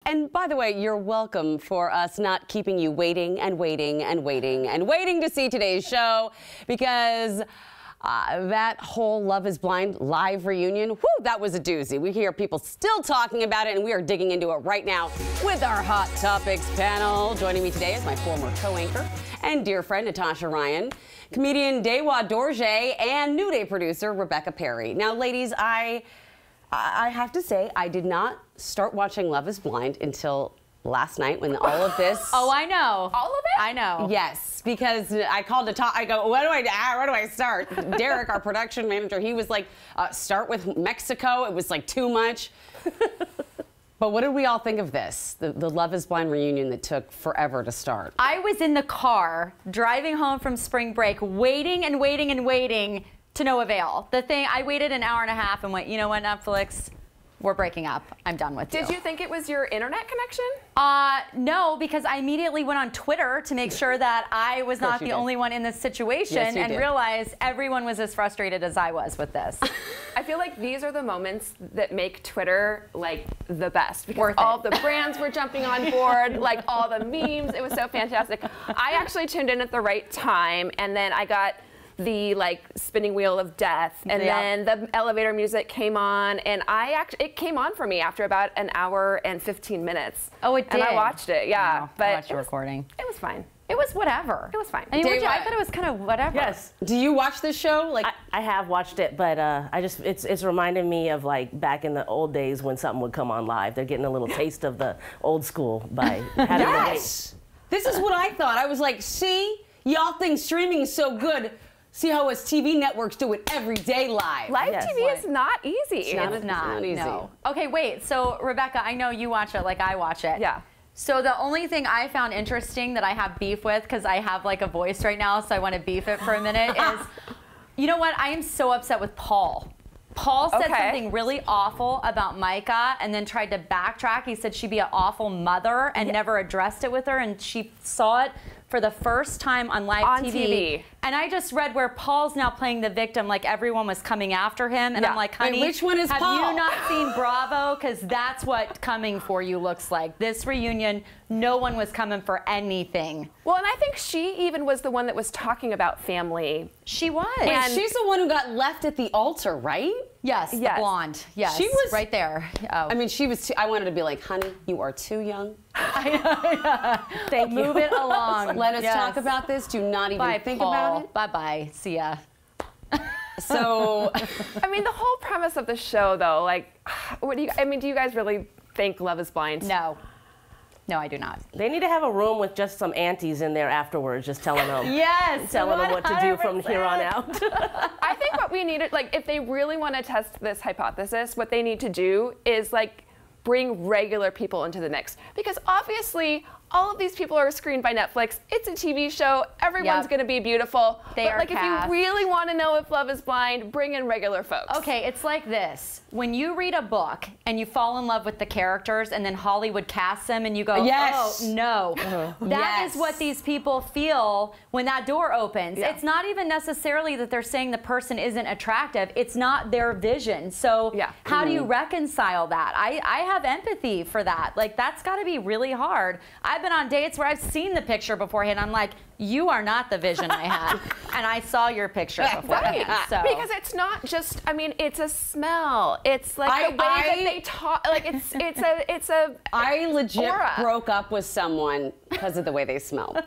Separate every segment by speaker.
Speaker 1: And by the way, you're welcome for us not keeping you waiting and waiting and waiting and waiting to see today's show, because that whole Love is Blind live reunion, whew, that was a doozy. We hear people still talking about it, and we are digging into it right now with our Hot Topics panel. Joining me today is my former co-anchor and dear friend Natasha Ryan, comedian Dewa, Dorja, and New Day producer Rebecca Perry. Now, ladies, I have to say, I did not start watching Love is Blind until last night when all of this...
Speaker 2: Oh, I know.
Speaker 3: All of it?
Speaker 2: I know.
Speaker 1: Yes, because I called to talk. I go, where do I start? Derek, our production manager, he was like, start with Mexico. It was like too much. But what did we all think of this? The Love is Blind reunion that took forever to start.
Speaker 2: I was in the car driving home from spring break, waiting and waiting and waiting to no avail. I waited an hour and a half and went, you know what, Netflix? We're breaking up. I'm done with you.
Speaker 3: Did you think it was your internet connection?
Speaker 2: No, because I immediately went on Twitter to make sure that I was not the only one in this situation, and realized everyone was as frustrated as I was with this.
Speaker 3: I feel like these are the moments that make Twitter like the best, because all the brands were jumping on board, like all the memes. It was so fantastic. I actually tuned in at the right time, and then I got the like spinning wheel of death, and then the elevator music came on, and it came on for me after about an hour and 15 minutes.
Speaker 2: Oh, it did?
Speaker 3: And I watched it, yeah.
Speaker 2: Wow.
Speaker 3: But
Speaker 2: I watched the recording.
Speaker 3: It was fine.
Speaker 2: It was whatever.
Speaker 3: It was fine.
Speaker 2: I mean, I thought it was kind of whatever.
Speaker 4: Yes.
Speaker 1: Do you watch this show? Like,
Speaker 4: I have watched it, but it's reminding me of like back in the old days when something would come on live. They're getting a little taste of the old school by having to wait.
Speaker 1: This is what I thought. I was like, see, y'all think streaming is so good. See how us TV networks do it every day live.
Speaker 3: Live TV is not easy.
Speaker 2: It's not easy. No. Okay, wait. So, Rebecca, I know you watch it like I watch it.
Speaker 3: Yeah.
Speaker 2: So the only thing I found interesting that I have beef with, because I have like a voice right now, so I want to beef it for a minute, is, you know what? I am so upset with Paul. Paul said something really awful about Micah and then tried to backtrack. He said she'd be an awful mother and never addressed it with her, and she saw it for the first time on live TV. And I just read where Paul's now playing the victim, like everyone was coming after him. And I'm like, honey,
Speaker 1: which one is
Speaker 2: have
Speaker 1: Paul?
Speaker 2: you not seen Bravo? Because that's what coming for you looks like. This reunion, no one was coming for anything.
Speaker 3: Well, and I think she even was the one that was talking about family.
Speaker 2: She was.
Speaker 1: And she's the one who got left at the altar, right?
Speaker 2: Yes, the blonde. Yes,
Speaker 1: she was
Speaker 2: right there. Oh.
Speaker 1: I mean, she was. I wanted to be like, honey, you are too young.
Speaker 2: Thank you. Move it along.
Speaker 1: Let us talk about this. Do not even think about it.
Speaker 2: Bye-bye. See ya.
Speaker 1: So,
Speaker 3: I mean, the whole premise of the show, though, like, what do you? I mean, do you guys really think Love is Blind?
Speaker 2: No. No, I do not.
Speaker 4: They need to have a room with just some aunties in there afterwards, just telling them,
Speaker 2: telling
Speaker 4: them what to do from here on out.
Speaker 3: I think what we needed, like, if they really want to test this hypothesis, what they need to do is like bring regular people into the mix, because obviously all of these people are screened by Netflix. It's a TV show. Everyone's going to be beautiful. But like, if you really want to know if Love is Blind, bring in regular folks.
Speaker 2: Okay, it's like this. When you read a book and you fall in love with the characters and then Hollywood casts them and you go, oh, no. That is what these people feel when that door opens. It's not even necessarily that they're saying the person isn't attractive. It's not their vision. So how do you reconcile that? I have empathy for that. Like, that's got to be really hard. I've been on dates where I've seen the picture beforehand. I'm like, you are not the vision I had. And I saw your picture beforehand. So.
Speaker 3: Because it's not just, I mean, it's a smell. It's like the way that they talk. Like, it's a
Speaker 1: I legit broke up with someone because of the way they smelled.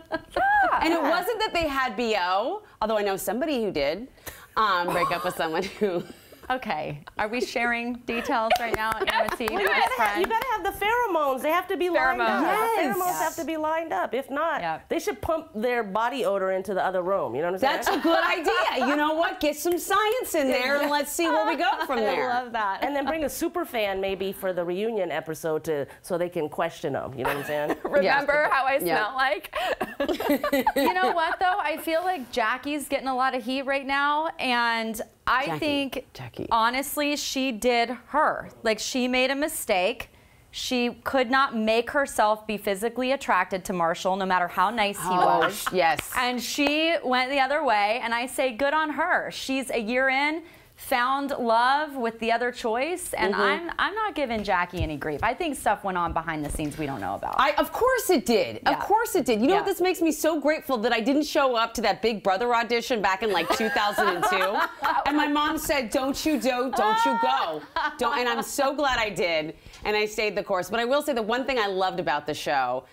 Speaker 1: And it wasn't that they had BO, although I know somebody who did break up with someone who...
Speaker 2: Okay, are we sharing details right now? Amity,
Speaker 4: you gotta have the pheromones. They have to be lined up. The pheromones have to be lined up. If not, they should pump their body odor into the other room. You know what I'm saying?
Speaker 1: That's a good idea. You know what? Get some science in there and let's see where we go from there.
Speaker 2: I love that.
Speaker 4: And then bring a super fan maybe for the reunion episode so they can question them. You know what I'm saying?
Speaker 3: Remember how I smell like?
Speaker 2: You know what, though? I feel like Jackie's getting a lot of heat right now, and I think, honestly, she did her. Like, she made a mistake. She could not make herself be physically attracted to Marshall, no matter how nice he was.
Speaker 1: Yes.
Speaker 2: And she went the other way, and I say good on her. She's a year in, found love with the other choice, and I'm not giving Jackie any grief. I think stuff went on behind the scenes we don't know about.
Speaker 1: Of course it did. Of course it did. You know what? This makes me so grateful that I didn't show up to that Big Brother audition back in like 2002. And my mom said, don't you go. And I'm so glad I did. And I stayed the course. But I will say the one thing I loved about the show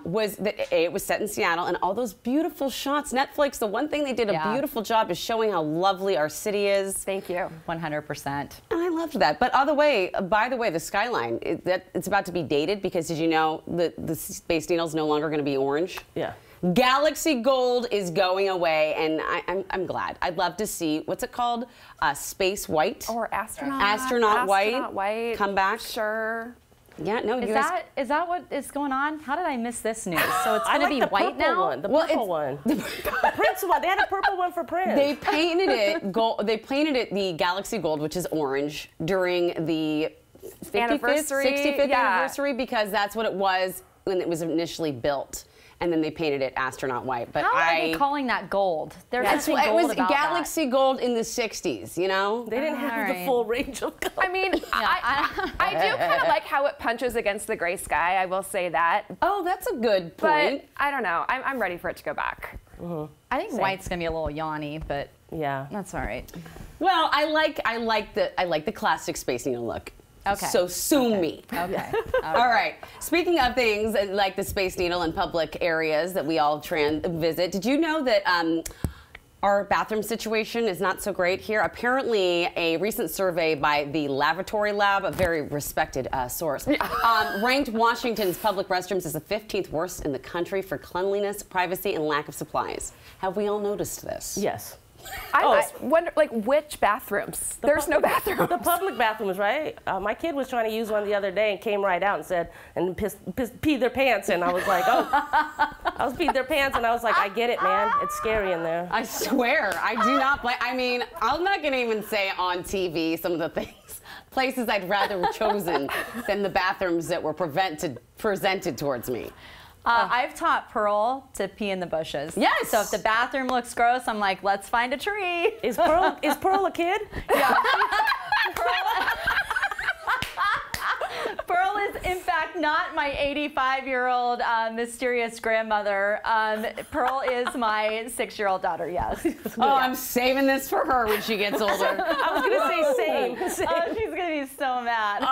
Speaker 1: was that it was set in Seattle, and all those beautiful shots. Netflix, the one thing they did a beautiful job is showing how lovely our city is.
Speaker 2: Thank you. 100%.
Speaker 1: And I loved that. But by the way, the skyline, it's about to be dated because did you know the Space Needle's no longer going to be orange?
Speaker 4: Yeah.
Speaker 1: Galaxy Gold is going away, and I'm glad. I'd love to see, what's it called? Space White?
Speaker 3: Or Astronaut
Speaker 1: White. Come back.
Speaker 3: Sure.
Speaker 1: Yeah, no,
Speaker 2: is that what is going on? How did I miss this news? So it's going to be white now?
Speaker 4: The purple one. The Prince one. They had a purple one for Prince.
Speaker 1: They painted it gold. They painted it the Galaxy Gold, which is orange, during the 65th anniversary, because that's what it was when it was initially built. And then they painted it astronaut white. But
Speaker 2: how are they calling that gold? There's something gold
Speaker 1: it was
Speaker 2: about
Speaker 1: Galaxy Gold in the 60s, you know?
Speaker 4: They didn't have the full range of color.
Speaker 3: I mean, I do kind of like how it punches against the gray sky, I will say that.
Speaker 1: Oh, that's a good point.
Speaker 3: But I don't know. I'm ready for it to go back.
Speaker 2: I think white's going to be a little yawny, but
Speaker 4: yeah,
Speaker 2: that's all right.
Speaker 1: Well, I like the classic Space Needle look.
Speaker 2: Okay.
Speaker 1: So sue me.
Speaker 2: Okay.
Speaker 1: All right. Speaking of things like the Space Needle in public areas that we all visit, did you know that our bathroom situation is not so great here? Apparently, a recent survey by the Lavatory Lab, a very respected source, ranked Washington's public restrooms as the 15th worst in the country for cleanliness, privacy, and lack of supplies. Have we all noticed this?
Speaker 4: Yes.
Speaker 3: I wonder, like, which bathrooms? There's no bathrooms.
Speaker 4: The public bathrooms, right? My kid was trying to use one the other day and came right out and said, and peed their pants. And I was like, oh. I was peed their pants, and I was like, I get it, man. It's scary in there.
Speaker 1: I swear, I do not blame. I mean, I'm not going to even say on TV some of the places I'd rather have chosen than the bathrooms that were presented towards me.
Speaker 2: I've taught Pearl to pee in the bushes.
Speaker 1: Yes.
Speaker 2: So if the bathroom looks gross, I'm like, let's find a tree.
Speaker 4: Is Pearl a kid?
Speaker 2: Yeah. Pearl is, in fact, not my 85-year-old mysterious grandmother. Pearl is my 6-year-old daughter, yes.
Speaker 1: I'm saving this for her when she gets older.
Speaker 4: I was going to say same.
Speaker 2: Oh, she's going to be so mad.